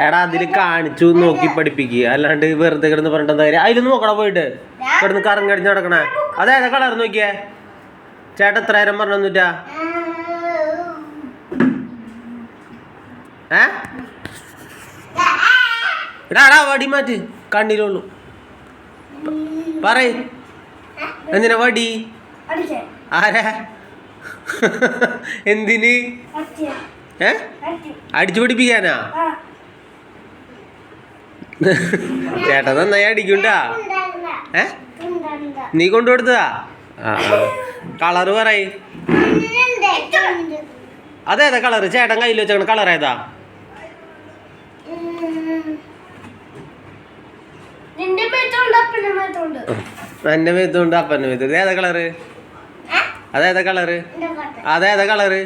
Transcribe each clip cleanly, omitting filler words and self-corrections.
എടാ അതില് കാണിച്ചു നോക്കി പഠിപ്പിക്കുക, അല്ലാണ്ട് വെറുതെ കിടന്ന് പറഞ്ഞിട്ട് കാര്യം. അതിലൊന്ന് നോക്കണ പോയിട്ട് കിടന്ന് കറങ്ങടിഞ്ഞ് നടക്കണേ. അതേതാ കളർ നോക്കിയേ ചേട്ടാ, എത്ര നേരം പറഞ്ഞിട്ടാ? എടാ വടി മാറ്റ്, കണ്ണിലുള്ളൂ. പറയ് എന്തിനാ വടി? ആരാ? എന്തിന്? അടിച്ചു പഠിപ്പിക്കാനാ? ചേട്ടാ നന്നായി അടിക്കണ്ടാ. നീ കൊണ്ടുകൊടുത്തതാ? കളറ് പറയ്. അതേതാ കളറ്? ചേട്ടൻ കയ്യിൽ വെച്ചാണ് കളർ ഏതാ? എന്റെ മേത്തുണ്ട് അപ്പന്റെ മേത്ത്. ഏതാ കളറ്? അതേതാ കളറ്? അതേതാ കളറ്?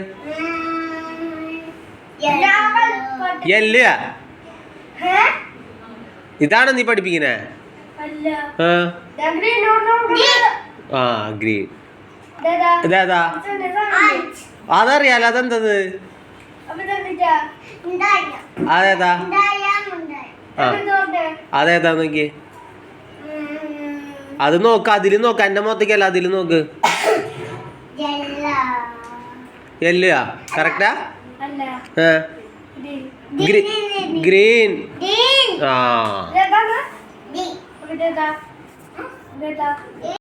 യെല്ലുയാ? ഇതാണോ നീ പഠിപ്പിക്കണേ? ആ ഗ്രീൻ. ഇതേതാ? അതറിയാലോ, അതെന്തത്? അതേതാ? അതേതാ നോക്കി? അത് നോക്ക്, അതില് നോക്ക്. എന്റെ മുഖത്തേക്കല്ല, അതില് നോക്ക്. യെല്ലുയാ? കറക്റ്റാ? ഗ്രീൻ. ആ